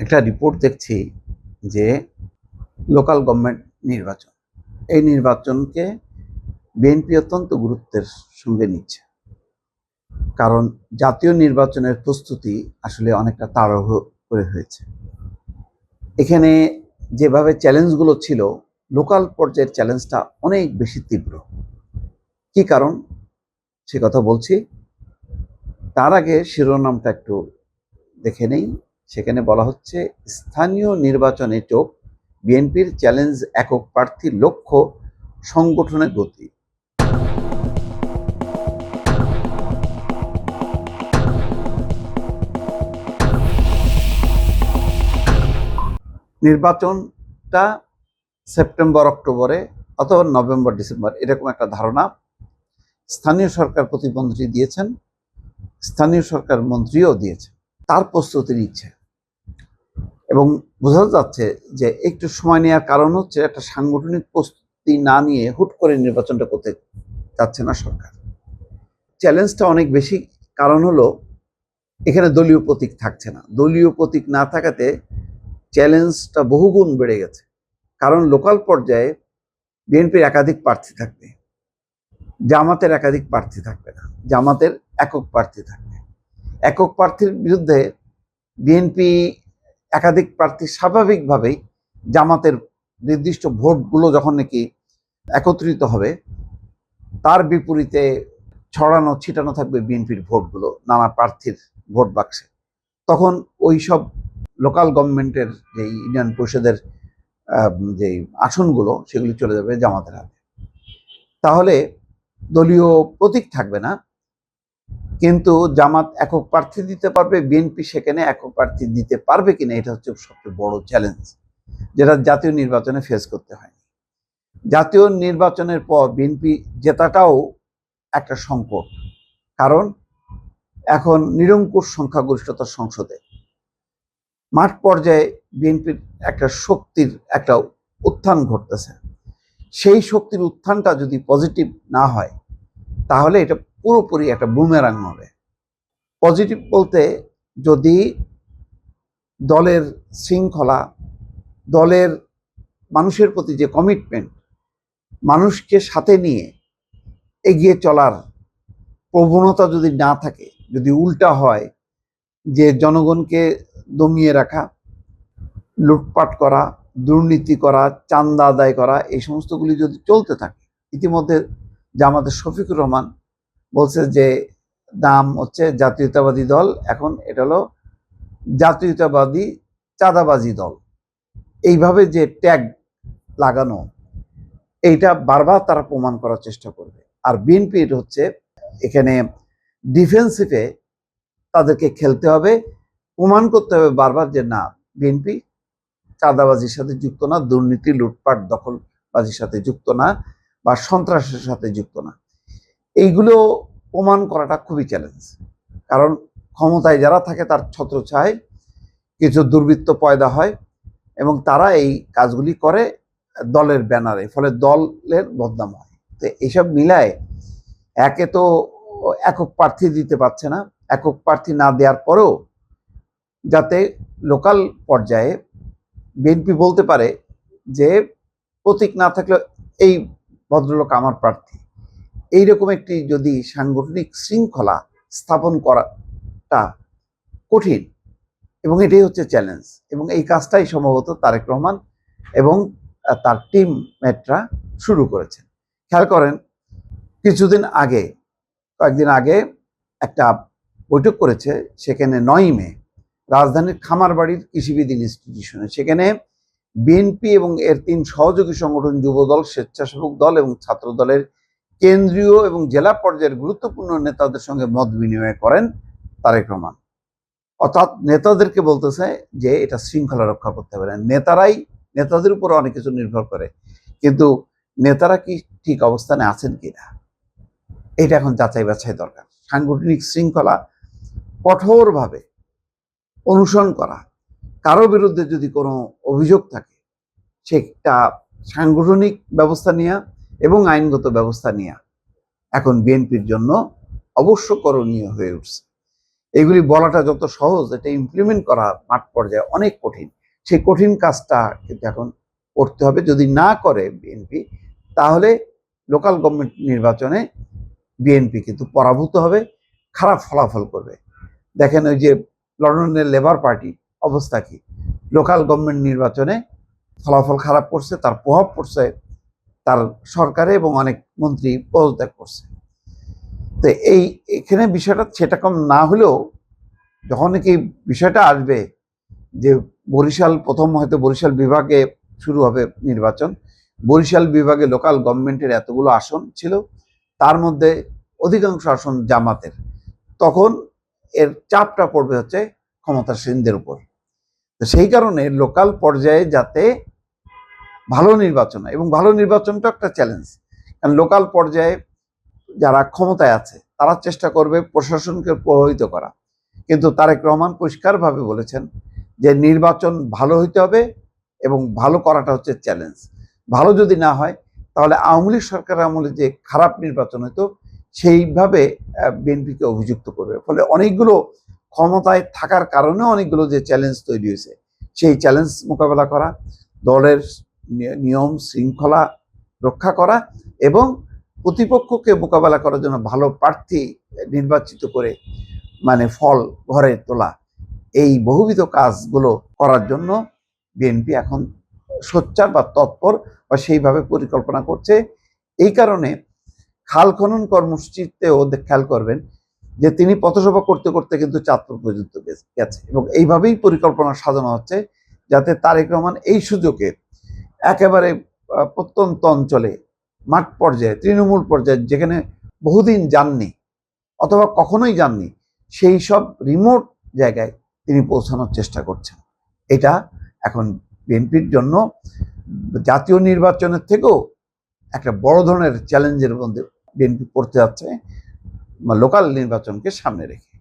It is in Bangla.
একটা রিপোর্ট দেখছি যে লোকাল গভর্নমেন্ট নির্বাচন, এই নির্বাচনকে বিএনপি অত্যন্ত গুরুত্বের সঙ্গে নিচ্ছে। কারণ জাতীয় নির্বাচনের প্রস্তুতি আসলে অনেকটা তাড়াহুড়ো করে হয়েছে। এখানে যেভাবে চ্যালেঞ্জগুলো ছিল, লোকাল পর্যায়ের চ্যালেঞ্জটা অনেক বেশি তীব্র। কি কারণ সে কথা বলছি, তার আগে শিরোনামটা একটু দেখে নেই। সেখানে বলা হচ্ছে, স্থানীয় নির্বাচনে চোখ, বিএনপির চ্যালেঞ্জ একক প্রার্থীর লক্ষ্য, সংগঠনের গতি। নির্বাচনটা সেপ্টেম্বর অক্টোবরে অথবা নভেম্বর ডিসেম্বর, এরকম একটা ধারণা স্থানীয় সরকার প্রতিমন্ত্রী দিয়েছেন, স্থানীয় সরকার মন্ত্রীও দিয়েছেন। তার প্রস্তুতি নিচ্ছে এবং বোঝা যাচ্ছে যে একটু সময় নেওয়ার কারণ হচ্ছে একটা সাংগঠনিক প্রস্তুতি না নিয়ে হুট করে নির্বাচনটা করতে চাচ্ছে না সরকার। চ্যালেঞ্জটা অনেক বেশি, কারণ হলো এখানে দলীয় প্রতীক থাকছে না। দলীয় প্রতীক না থাকাতে চ্যালেঞ্জটা বহুগুণ বেড়ে গেছে। কারণ লোকাল পর্যায়ে বিএনপির একাধিক প্রার্থী থাকবে, জামাতের একাধিক প্রার্থী থাকবে না, জামাতের একক প্রার্থী থাকবে। একক প্রার্থীর বিরুদ্ধে বিএনপি একাধিক প্রার্থী স্বাভাবিকভাবেই জামাতের নির্দিষ্ট ভোটগুলো যখন নাকি একত্রিত হবে, তার বিপরীতে ছড়ানো ছিটানো থাকবে বিএনপির ভোটগুলো নানা প্রার্থীর ভোট বাক্সে। তখন ওই সব লোকাল গভর্নমেন্টের যে ইউনিয়ন পরিষদের যে আসনগুলো, সেগুলি চলে যাবে জামাতের হাতে। তাহলে দলীয় প্রতীক থাকবে না, কিন্তু জামাত একক প্রার্থী দিতে পারবে, বিএনপি সেখানে একক প্রার্থী দিতে পারবে কিনা, এটা হচ্ছে সবচেয়ে বড় চ্যালেঞ্জ, যেটা জাতীয় নির্বাচনে ফেস করতে হয়। জাতীয় নির্বাচনের পর বিএনপি জেতাটাও একটা সংকট, কারণ এখন নিরঙ্কুশ সংখ্যাগরিষ্ঠতার সংসদে মাঠ পর্যায়ে বিএনপির একটা শক্তির একটা উত্থান ঘটতেছে। সেই শক্তির উত্থানটা যদি পজিটিভ না হয়, তাহলে এটা পুরোপুরি একটা বুমেরাং হবে। পজিটিভ বলতে, যদি দলের শৃঙ্খলা, দলের মানুষের প্রতি যে কমিটমেন্ট, মানুষকে সাথে নিয়ে এগিয়ে চলার প্রবণতা যদি না থাকে, যদি উল্টা হয় যে জনগণকে দমিয়ে রাখা, লুটপাট করা, দুর্নীতি করা, চাঁদা আদায় করা, এই সমস্তগুলি যদি চলতে থাকে। ইতিমধ্যে জামাতের শফিকুর রহমান বলছে যে নাম হচ্ছে জাতীয়তাবাদী দল, এখন এটা হলো জাতীয়তাবাদী চাঁদাবাজি দল। এইভাবে যে ট্যাগ লাগানো, এইটা বারবার তারা প্রমাণ করার চেষ্টা করবে। আর বিএনপির হচ্ছে এখানে ডিফেন্সিভে তাদেরকে খেলতে হবে, প্রমাণ করতে হবে বারবার যে না, বিএনপি চাঁদাবাজির সাথে যুক্ত না, দুর্নীতি, লুটপাট, দখলবাজির সাথে যুক্ত না, বা সন্ত্রাসের সাথে যুক্ত না। এইগুলো প্রমাণ করাটা খুবই চ্যালেঞ্জ। কারণ ক্ষমতায় যারা থাকে তার ছত্রছায়ায় কিছু দুর্বৃত্ত পয়দা হয় এবং তারা এই কাজগুলি করে দলের ব্যানারে, ফলে দলের বদনাম হয়। তো এইসব মিলায় একে তো একক প্রার্থী দিতে পারছে না, একক প্রার্থী না দেওয়ার পরেও যাতে লোকাল পর্যায়ে বিএনপি বলতে পারে যে প্রতীক না থাকলে এই ভদ্রলোক আমার প্রার্থী, এইরকম একটি যদি সাংগঠনিক শৃঙ্খলা স্থাপন করাটা কঠিন, এবং এটাই হচ্ছে চ্যালেঞ্জ। এবং এই কাজটাই সম্ভবত তারেক রহমান এবং তার টিম মেটরা শুরু করেছেন। খেয়াল করেন, কয়েকদিন আগে একটা বৈঠক করেছে, সেখানে 9ই মে রাজধানীর খামারবাড়ির কৃষিবিদ ইনস্টিটিউশনে। সেখানে বিএনপি এবং এর 3 সহযোগী সংগঠন, যুবদল, স্বেচ্ছাসেবক দল এবং ছাত্র দলের কেন্দ্রীয় এবং জেলা পর্যায়ের গুরুত্বপূর্ণ নেতাদের সঙ্গে মত বিনিময় করেন তারেক রহমান। অর্থাৎ নেতাদেরকে বলতেছে যে এটা শৃঙ্খলা রক্ষা করতে হবে না। নেতাদের উপর অনেক কিছু নির্ভর করে, কিন্তু নেতারা কি ঠিক অবস্থানে আছেন কিনা, এটা এখন যাচাই বাছাই দরকার। সাংগঠনিক শৃঙ্খলা কঠোরভাবে অনুসরণ করা, কারো বিরুদ্ধে যদি কোনো অভিযোগ থাকে সেটা সাংগঠনিক ব্যবস্থা নেওয়া এবং আইনগত ব্যবস্থা নেওয়া এখন বিএনপির জন্য অবশ্য করণীয় হয়ে উঠছে। এগুলি বলাটা যত সহজ, এটা ইমপ্লিমেন্ট করা মাঠ পর্যায়ে অনেক কঠিন। সেই কঠিন কাজটা কিন্তু এখন করতে হবে। যদি না করে বিএনপি, তাহলে লোকাল গভর্নমেন্ট নির্বাচনে বিএনপি কিন্তু পরাভূত হবে, খারাপ ফলাফল করবে। দেখেন ওই যে লন্ডনের লেবার পার্টি অবস্থা কি, লোকাল গভর্নমেন্ট নির্বাচনে ফলাফল খারাপ করছে, তার প্রভাব পড়ছে তার সরকারে এবং অনেক মন্ত্রী পদত্যাগ করছে। তো এখানে বিষয়টা সেটা কম না হলেও যখন কি বিষয়টা আসবে যে বরিশাল প্রথম হয়তো বরিশাল বিভাগে শুরু হবে নির্বাচন, বরিশাল বিভাগে লোকাল গভর্নমেন্টের এতগুলো আসন ছিল, তার মধ্যে অধিকাংশ আসন জামাতের, তখন এর চাপটা পড়বে হচ্ছে ক্ষমতাসীনদের উপর। তো সেই কারণে লোকাল পর্যায়ে যাতে ভালো নির্বাচন হয়, এবং ভালো নির্বাচনটা একটা চ্যালেঞ্জ, কারণ লোকাল পর্যায়ে যারা ক্ষমতায় আছে তারা চেষ্টা করবে প্রশাসনকে প্রভাবিত করা, কিন্তু তারেক রহমান পরিষ্কারভাবে বলেছেন যে নির্বাচন ভালো হইতে হবে এবং ভালো করাটা হচ্ছে চ্যালেঞ্জ। ভালো যদি না হয় তাহলে আওয়ামী লীগ সরকারের আমলে যে খারাপ নির্বাচন হতো সেইভাবে বিএনপিকে অভিযুক্ত করবে। ফলে অনেকগুলো ক্ষমতায় থাকার কারণে অনেকগুলো যে চ্যালেঞ্জ তৈরি হয়েছে, সেই চ্যালেঞ্জ মোকাবেলা করা, দলের নিয়ম শৃঙ্খলা রক্ষা করা এবং প্রতিপক্ষকে মোকাবেলা করার জন্য ভালো প্রার্থী নির্বাচিত করে মানে ফল ঘরে তোলা, এই বহুবিধ কাজগুলো করার জন্য বিএনপি এখন সোচ্চার বা তৎপর বা সেইভাবে পরিকল্পনা করছে। এই কারণে খাল খনন কর্মসূচিতেও খেয়াল করবেন যে তিনি পথসভা করতে করতে কিন্তু চাঁদপুর পর্যন্ত গেছে, এবং এইভাবেই পরিকল্পনা সাজানো হচ্ছে যাতে তারেক রহমান এই সুযোগে একেবারে প্রত্যন্ত অঞ্চলে মাঠ পর্যায়ে তৃণমূল পর্যায়ে যেখানে বহুদিন যাননি অথবা কখনোই যাননি সেই সব রিমোট জায়গায় তিনি পৌঁছানোর চেষ্টা করছেন। এটা এখন বিএনপির জন্য জাতীয় নির্বাচনের থেকেও একটা বড় ধরনের চ্যালেঞ্জের মধ্যে বিএনপি পড়তে যাচ্ছে লোকাল নির্বাচনকে সামনে রেখে।